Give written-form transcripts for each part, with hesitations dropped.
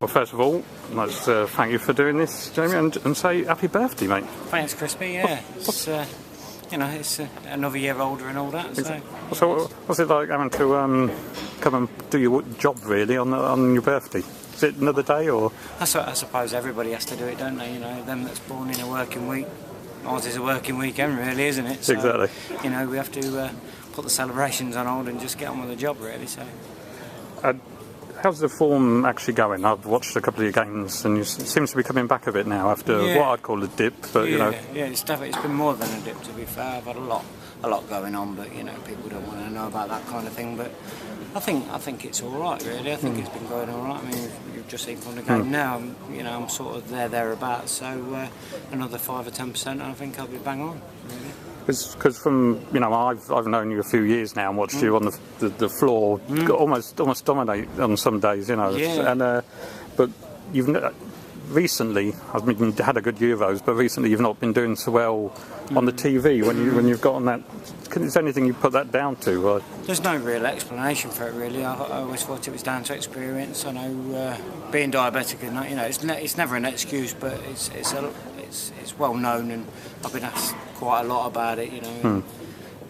Well, first of all, let's thank you for doing this, Jamie, and say happy birthday, mate. Thanks, Crispy. Yeah, it's it's another year older and all that. So what's it like having to come and do your job really on your birthday? Is it another day or? I suppose everybody has to do it, don't they? You know, them that's born in a working week. Ours is a working weekend, really, isn't it? So, exactly. You know, we have to put the celebrations on hold and just get on with the job, really. So. How's the form actually going? I've watched a couple of your games, and it seems to be coming back a bit now after what I'd call a dip. But you know, it's definitely been more than a dip. To be fair, I've had a lot going on, but you know, people don't want to know about that kind of thing. But I think it's all right, really. I think it's been going all right. I mean, you've just seen from the game now. You know, I'm sort of thereabouts. So another 5 or 10%, and I think I'll be bang on, really. Because from I've known you a few years now and watched you on the floor almost dominate on some days, you know. Yeah. And but you've recently, I mean, you had a good Euros, but recently you've not been doing so well on the TV when you've got on that. Is there anything you put that down to? There's no real explanation for it, really. I always thought it was down to experience. I know being diabetic, you know, it's never an excuse, but it's well known, and I've been asked quite a lot about it. You know,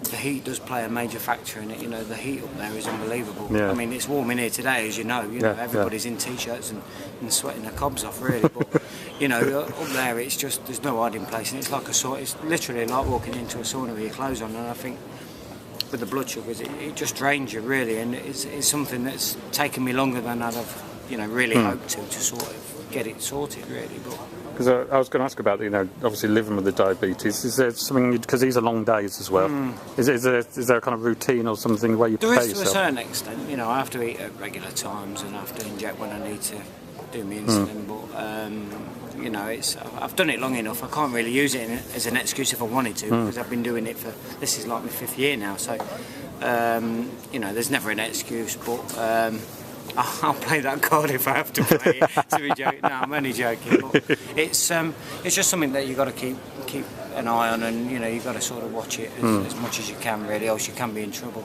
the heat does play a major factor in it. You know, the heat up there is unbelievable. Yeah. I mean, it's warm in here today, as you know. You know, everybody's in t-shirts and sweating their cobs off, really. But you know, up there, it's just there's no hiding place, and it's like it's literally like walking into a sauna with your clothes on. And I think with the blood sugars, it just drains you, really, and it's something that's taken me longer than I'd have, you know, really hoped to sort of get it sorted, really. But because I was going to ask about, you know, obviously living with the diabetes. Is there something, because these are long days as well? Is there a kind of routine or something where you prepare yourself? There is to a certain extent. You know, I have to eat at regular times and I have to inject when I need to do my insulin. But you know, I've done it long enough. I can't really use it as an excuse if I wanted to, because I've been doing it this is like my 5th year now. So you know, there's never an excuse, but. I'll play that card if I have to play it. To be joking. No, I'm only joking. But it's just something that you've got to keep an eye on, and you know, you've got to sort of watch it as much as you can, really, else you can be in trouble.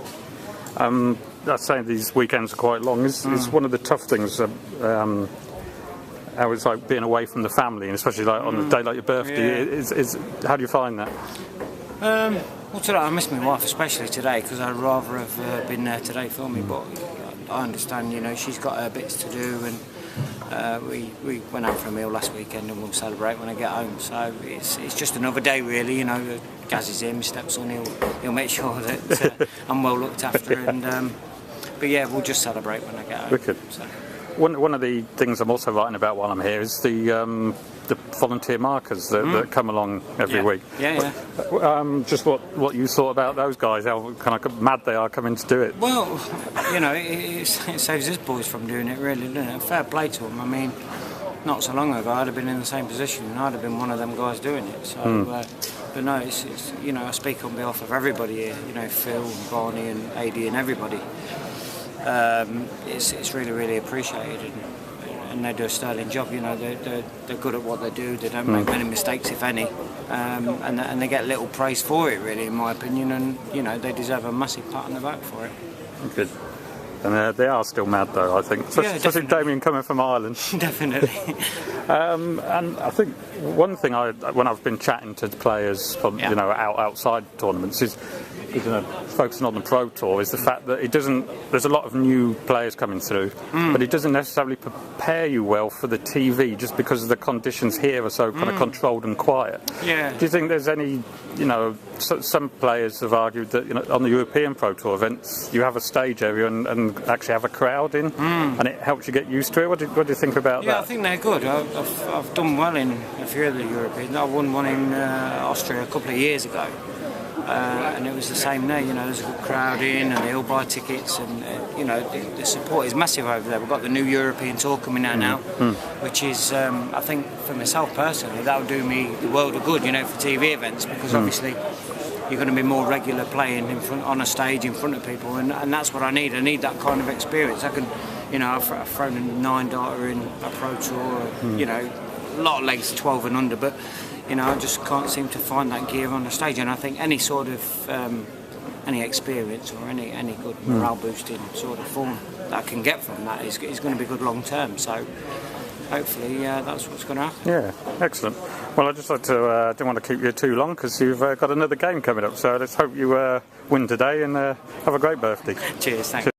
That's saying these weekends are quite long. It's one of the tough things. How it's like being away from the family, and especially like on a day like your birthday. Yeah. How do you find that? Well, today I missed my wife, especially today, because I'd rather have been there today for me. But I understand, you know, she's got her bits to do, and we went out for a meal last weekend, and we'll celebrate when I get home. So it's just another day, really. You know, Gaz is here, my stepson. He'll make sure that I'm well looked after, and but yeah, we'll just celebrate when I get home. Wicked. So. One of the things I'm also writing about while I'm here is the volunteer markers that come along every week. Yeah. Just what you thought about those guys, how kind of mad they are coming to do it. Well, you know, it saves us boys from doing it, really, doesn't it? Fair play to them. I mean, not so long ago I'd have been in the same position and I'd have been one of them guys doing it. So, but no, it's you know, I speak on behalf of everybody here. You know, Phil and Barney and AD and everybody. It's really, really appreciated, and they do a sterling job. You know, they're good at what they do. They don't make many mistakes, if any, and they get little praise for it, really, in my opinion. And you know, they deserve a massive pat on the back for it. Good. And they are still mad, though, I think. Especially Damien coming from Ireland. Definitely. And I think one thing when I've been chatting to the players, from, you know, outside tournaments is you know, focusing on the Pro Tour is the fact that there's a lot of new players coming through, but it doesn't necessarily prepare you well for the TV just because the conditions here are so kind of controlled and quiet. Yeah. Do you think there's any, you know, some players have argued that, you know, on the European Pro Tour events you have a stage area and actually have a crowd in, and it helps you get used to it? What do you think about that? Yeah, I think they're good. I've done well in a few of the Europeans. I won one in Austria a couple of years ago. And it was the same there, you know, there's a good crowd in and they all buy tickets, and you know, the support is massive over there. We've got the new European tour coming out now, which is, I think for myself personally, that would do me the world of good, you know, for TV events, because obviously you're going to be more regular playing in front, on a stage in front of people, and that's what I need. I need that kind of experience. I can, you know, I've thrown a 9-darter in a Pro Tour, you know, a lot of legs 12 and under, but you know, I just can't seem to find that gear on the stage, and I think any sort of any experience or any good morale boosting sort of form that I can get from that is going to be good long term. So hopefully that's what's going to happen. Yeah, excellent. Well, I just like to didn't want to keep you too long because you've got another game coming up. So let's hope you win today and have a great birthday. Cheers, thanks.